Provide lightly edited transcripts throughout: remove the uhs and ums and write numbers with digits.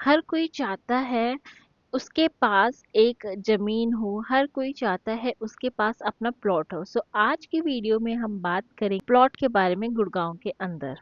हर कोई चाहता है उसके पास एक जमीन हो, हर कोई चाहता है उसके पास अपना प्लॉट हो। सो आज की वीडियो में हम बात करें प्लॉट के बारे में गुड़गांव के अंदर।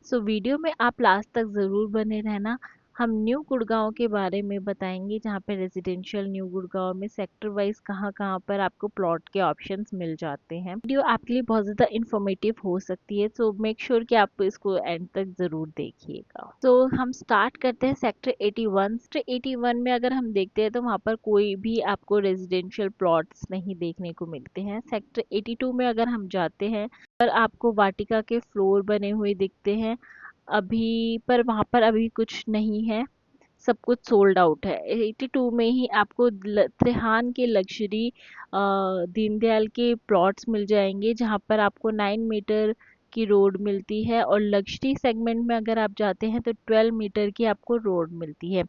सो वीडियो में आप लास्ट तक ज़रूर बने रहना। हम न्यू गुड़गांव के बारे में बताएंगे, जहाँ पे रेजिडेंशियल न्यू गुड़गांव में सेक्टर वाइज कहाँ कहाँ पर आपको प्लॉट के ऑप्शंस मिल जाते हैं। वीडियो आपके लिए बहुत ज़्यादा इंफॉर्मेटिव हो सकती है, सो मेक श्योर कि आप इसको एंड तक ज़रूर देखिएगा। तो हम स्टार्ट करते हैं सेक्टर 81। सेक्टर 81 में अगर हम देखते हैं तो वहाँ पर कोई भी आपको रेजिडेंशियल प्लॉट्स नहीं देखने को मिलते हैं। सेक्टर 82 में अगर हम जाते हैं पर आपको वाटिका के फ्लोर बने हुए दिखते हैं अभी, पर वहाँ पर अभी कुछ नहीं है, सब कुछ सोल्ड आउट है। 82 में ही आपको त्रिहान के लग्जरी दीनदयाल के प्लॉट्स मिल जाएंगे, जहाँ पर आपको 9 मीटर की रोड मिलती है, और लग्जरी सेगमेंट में अगर आप जाते हैं तो 12 मीटर की आपको रोड मिलती है।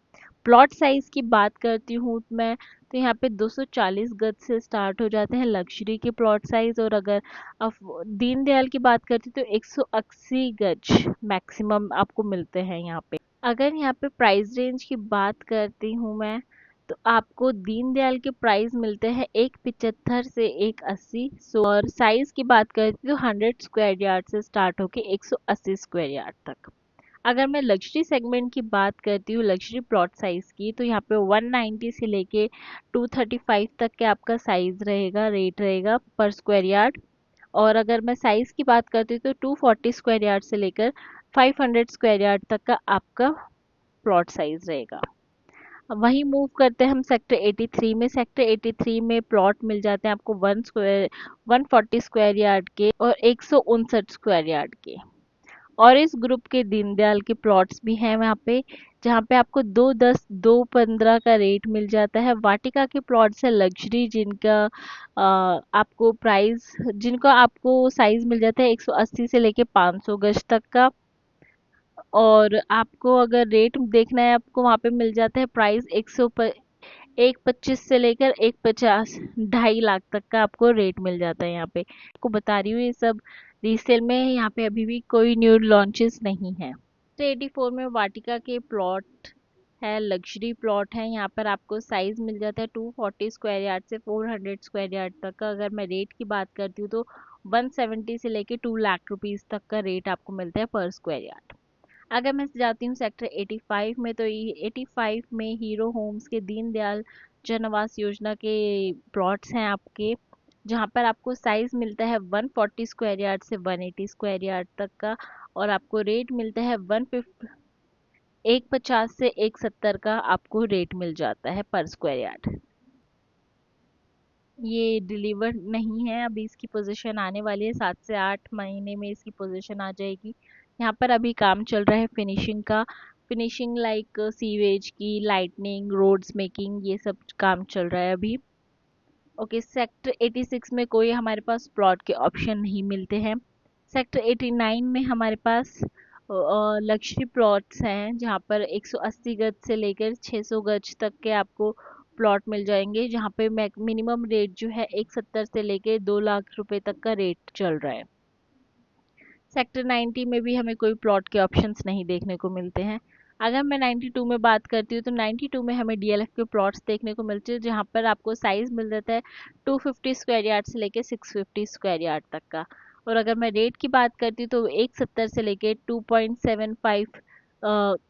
प्लॉट साइज की बात करती हूँ मैं, तो यहाँ पे 240 गज से स्टार्ट हो जाते हैं लग्जरी के प्लॉट साइज, और अगर अब दीनदयाल की बात करती हूँ तो 180 गज मैक्सिमम आपको मिलते हैं यहाँ पे। अगर यहाँ पे प्राइस रेंज की बात करती हूँ मैं, तो आपको दीनदयाल के प्राइस मिलते हैं 175 से 180। और साइज की बात करती हूँ तो 100 स्क्वायर यार्ड से स्टार्ट होके 180 स्क्वायर यार्ड तक। अगर मैं लग्जरी सेगमेंट की बात करती हूँ, लग्जरी प्लॉट साइज की, तो यहाँ पे 190 से लेके 235 तक के आपका साइज रहेगा, रेट रहेगा पर स्क्वायर यार्ड। और अगर मैं साइज की बात करती हूँ तो 240 स्क्वायर यार्ड से लेकर 500 स्क्वायर यार्ड तक का आपका प्लॉट साइज रहेगा। वहीं मूव करते हैं हम सेक्टर 83 में। सेक्टर 83 में प्लॉट मिल जाते हैं आपको 140 स्क्वायर यार्ड के और 159 स्क्वायर यार्ड के। और इस ग्रुप के दीनदयाल के प्लॉट्स भी हैं वहाँ पे, जहाँ पे आपको 210 215 का रेट मिल जाता है। वाटिका के प्लॉट्स है लग्जरी, जिनका आपको साइज मिल जाता है 180 से लेके 500 गज तक का। और आपको अगर रेट देखना है, आपको वहाँ पे मिल जाता है प्राइस 125 से लेकर 150 2.5 लाख तक का आपको रेट मिल जाता है। यहाँ पे आपको बता रही हूँ ये सब रीसेल में है, यहाँ पे अभी भी कोई न्यू लॉन्चेस नहीं है। तो 84 में वाटिका के प्लॉट है, लग्जरी प्लॉट है। यहाँ पर आपको साइज मिल जाता है 240 स्क्वायर यार्ड से 400 स्क्वायर यार्ड तक का। अगर मैं रेट की बात करती हूँ तो 170 से लेके 2 लाख रुपीज तक का रेट आपको मिलता है पर स्क्वायर यार्ड। अगर मैं जाती हूँ सेक्टर 85 में, तो ये 85 में हीरो होम्स के दीनदयाल जन आवास योजना के प्लॉट्स हैं आपके, जहाँ पर आपको साइज मिलता है 140 स्क्वायर यार्ड से 180 स्क्वायर यार्ड तक का। और आपको रेट मिलता है 150 से 170 का आपको रेट मिल जाता है पर स्क्वायर यार्ड। ये डिलीवर नहीं है अभी, इसकी पोजीशन आने वाली है, 7 से 8 महीने में इसकी पोजीशन आ जाएगी। यहाँ पर अभी काम चल रहा है फिनिशिंग का, फिनिशिंग लाइक सीवेज की, लाइटनिंग, रोड्स मेकिंग, ये सब काम चल रहा है अभी। ओके, सेक्टर 86 में कोई हमारे पास प्लॉट के ऑप्शन नहीं मिलते हैं। सेक्टर 89 में हमारे पास लग्जरी प्लॉट्स हैं, जहाँ पर 180 गज से लेकर 600 गज तक के आपको प्लॉट मिल जाएंगे, जहाँ पे मिनिमम रेट जो है 170 से लेकर 2 लाख रुपए तक का रेट चल रहा है। सेक्टर 90 में भी हमें कोई प्लॉट के ऑप्शंस नहीं देखने को मिलते हैं। अगर मैं 92 में बात करती हूँ तो 92 में हमें डीएलएफ के प्लॉट्स देखने को मिलते हैं, जहाँ पर आपको साइज मिल जाता है 250 स्क्वायर यार्ड से लेके 650 स्क्वायर यार्ड तक का। और अगर मैं रेट की बात करती हूँ तो 170 से लेके 2.75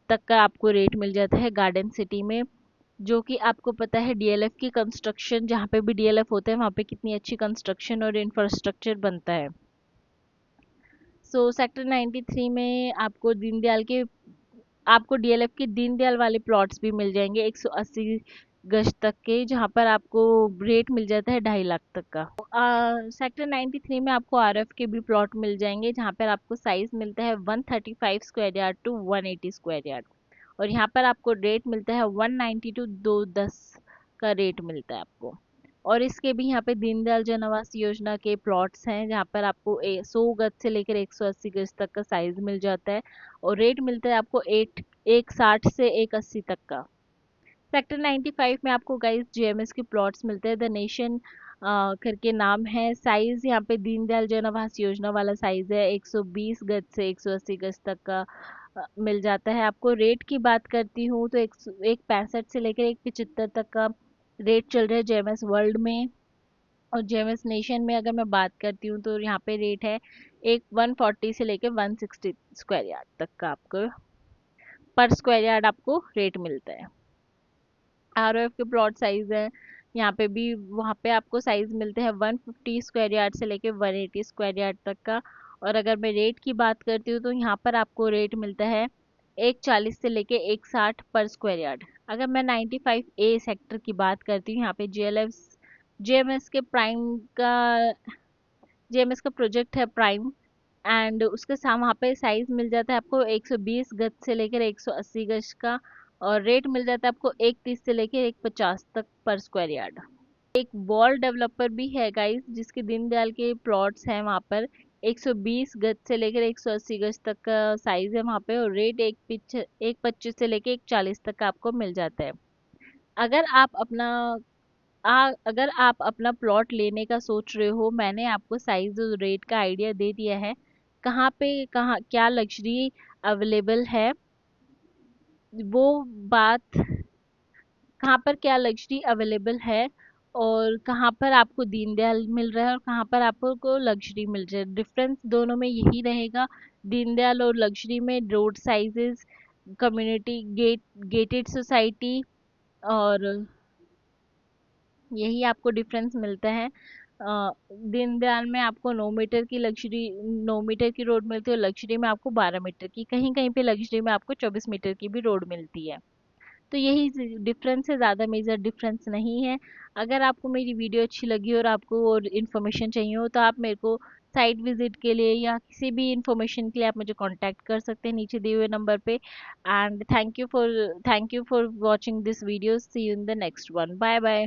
तक का आपको रेट मिल जाता है गार्डन सिटी में। जो कि आपको पता है डीएलएफ की कंस्ट्रक्शन, जहाँ पे भी डीएलएफ होता है वहाँ पे कितनी अच्छी कंस्ट्रक्शन और इंफ्रास्ट्रक्चर बनता है। सो सेक्टर 93 में आपको डीएलएफ के दीनदयाल वाले प्लॉट्स भी मिल जाएंगे 180 गज तक के, जहां पर आपको रेट मिल जाता है 2.5 लाख तक का। सेक्टर 93 में आपको आरएफ के भी प्लॉट मिल जाएंगे, जहां पर आपको साइज मिलता है 135 square yard to 180 square yard. और यहाँ पर आपको रेट मिलता है 190 टू 210 का रेट मिलता है आपको। और इसके भी यहाँ पे दीनदयाल जन आवास योजना के प्लॉट्स हैं, जहाँ पर आपको 100 गज से लेकर 180 गज तक का साइज मिल जाता है। और रेट मिलता है आपको 160 से 180 तक का। सेक्टर 95 में आपको गाइस जीएमएस के प्लॉट्स मिलते हैं, द नेशन करके नाम है। साइज यहाँ पे दीनदयाल जन आवास योजना वाला साइज है 120 गज से 180 गज तक का मिल जाता है आपको। रेट की बात करती हूँ तो एक 65 से लेकर एक 75 तक का रेट चल रहा है जेएमएस वर्ल्ड में। और जेएमएस नेशन में अगर मैं बात करती हूँ तो यहाँ पे रेट है एक 140 से लेकर 160 स्क्वायर यार्ड तक का आपको पर स्क्वायर यार्ड आपको रेट मिलता है। आरओएफ के प्लॉट साइज है यहाँ पे भी, वहाँ पे आपको साइज मिलते हैं 150 स्क्वायर यार्ड से लेके 180 स्क्वायर यार्ड तक का। और अगर मैं रेट की बात करती हूँ तो यहाँ पर आपको रेट मिलता है 140 से लेके 160 पर स्क्वायर यार्ड। अगर मैं 95A सेक्टर की बात करती हूँ, यहाँ पे जेएमएस के प्राइम का जेएमएस का प्रोजेक्ट है प्राइम। एंड उसके साथ वहाँ पे साइज मिल जाता है आपको 120 गज से लेकर 180 गज का। और रेट मिल जाता है आपको 130 से लेकर 150 तक पर स्क्वायर यार्ड। एक वॉल डेवलपर भी है गाइस जिसके दीनदयाल के प्लॉट्स हैं वहाँ पर। 120 गज से लेकर 180 गज तक का साइज है वहाँ पे। और रेट एक 25 से लेकर 140 तक का आपको मिल जाता है। अगर आप अपना अगर आप अपना प्लॉट लेने का सोच रहे हो, मैंने आपको साइज और रेट का आइडिया दे दिया है। कहाँ पे कहाँ क्या लग्जरी अवेलेबल है वो बात, कहाँ पर क्या लग्जरी अवेलेबल है और कहाँ पर आपको दीनदयाल मिल रहा है और कहाँ पर आपको लग्जरी मिल रहा है, डिफरेंस दोनों में यही रहेगा। दीनदयाल और लग्जरी में road sizes, community gated society, और यही आपको डिफरेंस मिलता है। दीनदयाल में आपको 9 मीटर की रोड मिलती है और लग्जरी में आपको 12 मीटर की, कहीं कहीं पे लग्जरी में आपको 24 मीटर की भी रोड मिलती है। तो यही डिफरेंस है, ज़्यादा मेजर डिफरेंस नहीं है। अगर आपको मेरी वीडियो अच्छी लगी और आपको और इन्फॉर्मेशन चाहिए हो तो आप मेरे को साइट विजिट के लिए या किसी भी इन्फॉर्मेशन के लिए आप मुझे कांटेक्ट कर सकते हैं नीचे दिए हुए नंबर पे। And thank you for watching this video. See you in the next one. Bye bye.